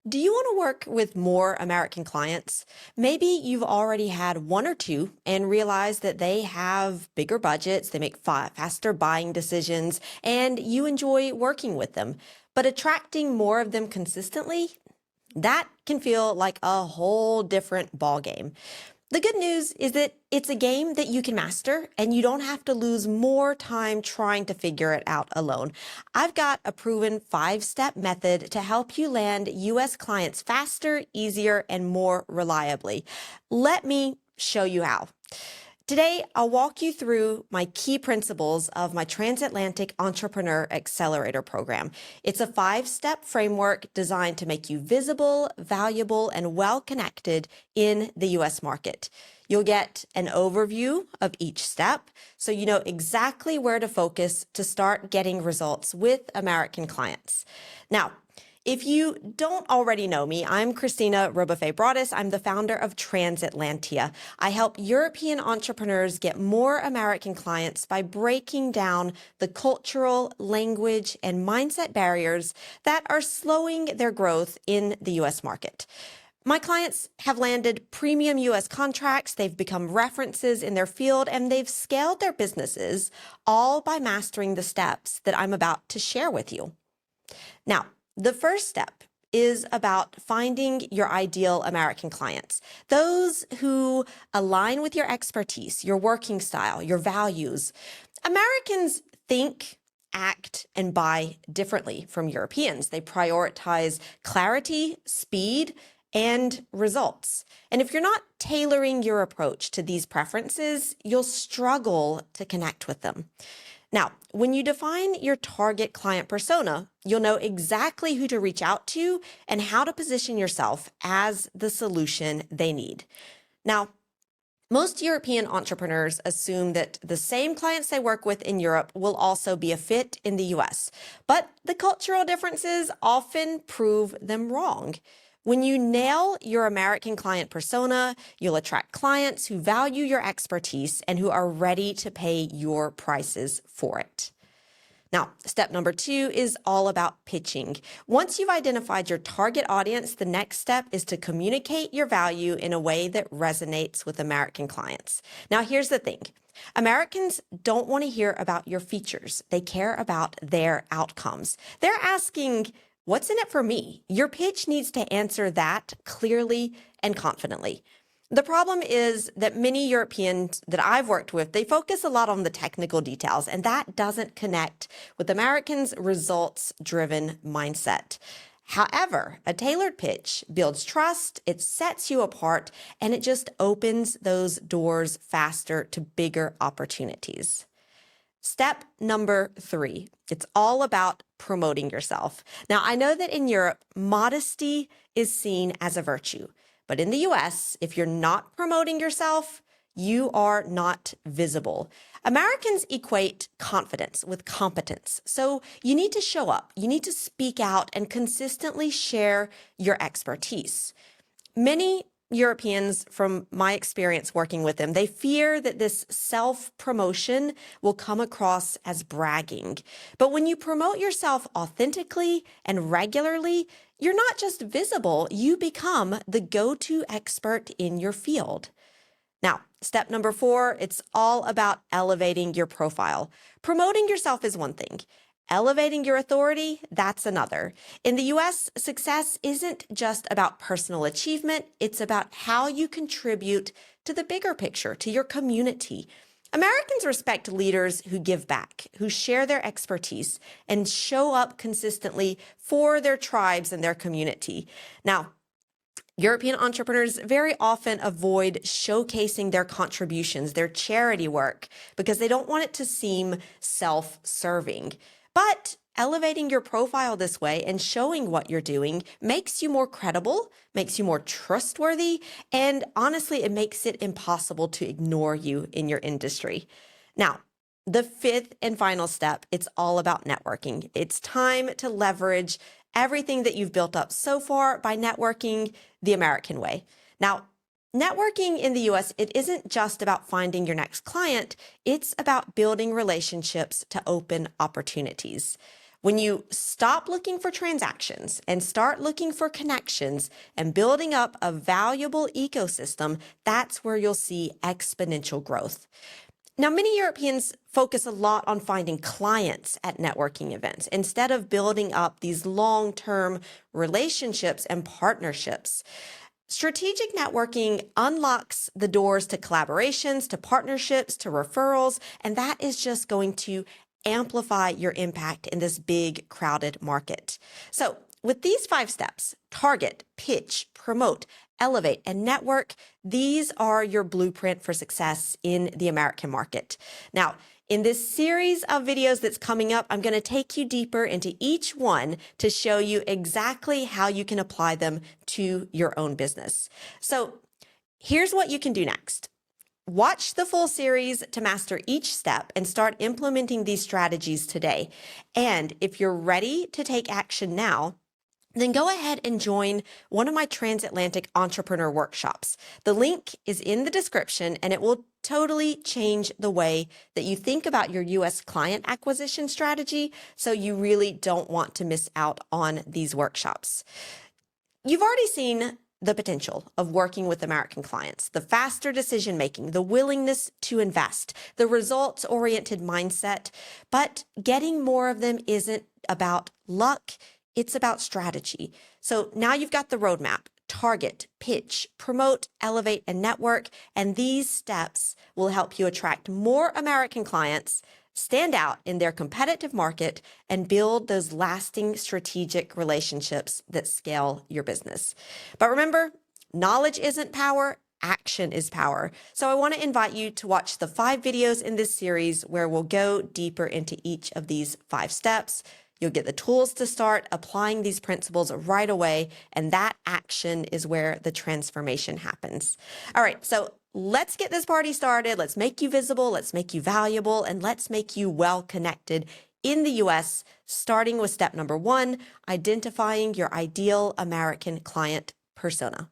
Do you want to work with more American clients? Maybe you've already had one or two and realized that they have bigger budgets, they make faster buying decisions, and you enjoy working with them. But attracting more of them consistently, that can feel like a whole different ballgame. The good news is that it's a game that you can master and you don't have to lose more time trying to figure it out alone. I've got a proven 5-step method to help you land U.S. clients faster, easier, and more reliably. Let me show you how. Today, I'll walk you through my key principles of my Transatlantic Entrepreneur Accelerator program. It's a 5-step framework designed to make you visible, valuable, and well-connected in the U.S. market. You'll get an overview of each step, so you know exactly where to focus to start getting results with American clients. Now, if you don't already know me, I'm Christina Rebuffet-Broadus. I'm the founder of Transatlantia. I help European entrepreneurs get more American clients by breaking down the cultural, language, and mindset barriers that are slowing their growth in the U.S. market. My clients have landed premium U.S. contracts, they've become references in their field, and they've scaled their businesses, all by mastering the steps that I'm about to share with you. Now, the first step is about finding your ideal American clients, those who align with your expertise, your working style, your values. Americans think, act, and buy differently from Europeans. They prioritize clarity, speed, and results. And if you're not tailoring your approach to these preferences, you'll struggle to connect with them. Now, when you define your target client persona, you'll know exactly who to reach out to and how to position yourself as the solution they need. Now, most European entrepreneurs assume that the same clients they work with in Europe will also be a fit in the US, but the cultural differences often prove them wrong. When you nail your American client persona, you'll attract clients who value your expertise and who are ready to pay your prices for it. Now, step number 2 is all about pitching. Once you've identified your target audience, the next step is to communicate your value in a way that resonates with American clients. Now, here's the thing. Americans don't want to hear about your features. They care about their outcomes. They're asking, what's in it for me? Your pitch needs to answer that clearly and confidently. The problem is that many Europeans that I've worked with, they focus a lot on the technical details, and that doesn't connect with Americans' results-driven mindset. However, a tailored pitch builds trust, it sets you apart, and it just opens those doors faster to bigger opportunities. Step number 3, it's all about promoting yourself. Now, I know that in Europe, modesty is seen as a virtue, but in the US, if you're not promoting yourself, you are not visible. Americans equate confidence with competence, so you need to show up, you need to speak out and consistently share your expertise. Many Europeans, from my experience working with them, they fear that this self-promotion will come across as bragging. But when you promote yourself authentically and regularly, you're not just visible, you become the go-to expert in your field. Now, step number 4, it's all about elevating your profile. Promoting yourself is one thing. Elevating your authority, that's another. In the US, success isn't just about personal achievement, it's about how you contribute to the bigger picture, to your community. Americans respect leaders who give back, who share their expertise, and show up consistently for their tribes and their community. Now, European entrepreneurs very often avoid showcasing their contributions, their charity work, because they don't want it to seem self-serving. But elevating your profile this way and showing what you're doing makes you more credible, makes you more trustworthy, and honestly, it makes it impossible to ignore you in your industry. Now, the 5th and final step, it's all about networking. It's time to leverage everything that you've built up so far by networking the American way. Now, networking in the US, it isn't just about finding your next client, it's about building relationships to open opportunities. When you stop looking for transactions and start looking for connections and building up a valuable ecosystem, that's where you'll see exponential growth. Now, many Europeans focus a lot on finding clients at networking events instead of building up these long-term relationships and partnerships. Strategic networking unlocks the doors to collaborations, to partnerships, to referrals, and that is just going to amplify your impact in this big, crowded market. So with these 5 steps, target, pitch, promote, elevate, and network, these are your blueprint for success in the American market. Now, in this series of videos that's coming up, I'm going to take you deeper into each one to show you exactly how you can apply them to your own business. So here's what you can do next. Watch the full series to master each step and start implementing these strategies today. And if you're ready to take action now, then go ahead and join one of my transatlantic entrepreneur workshops. The link is in the description, and it will totally change the way that you think about your U.S. client acquisition strategy, so you really don't want to miss out on these workshops. You've already seen the potential of working with American clients, the faster decision making, the willingness to invest, the results-oriented mindset, but getting more of them isn't about luck, it's about strategy. So now you've got the roadmap: target, pitch, promote, elevate, and network, and these steps will help you attract more American clients, stand out in their competitive market, and build those lasting strategic relationships that scale your business. But remember, knowledge isn't power, action is power. So I want to invite you to watch the 5 videos in this series where we'll go deeper into each of these 5 steps. You'll get the tools to start applying these principles right away, and that action is where the transformation happens. All right, so let's get this party started. Let's make you visible, let's make you valuable, and let's make you well connected in the US, starting with step number 1, identifying your ideal American client persona.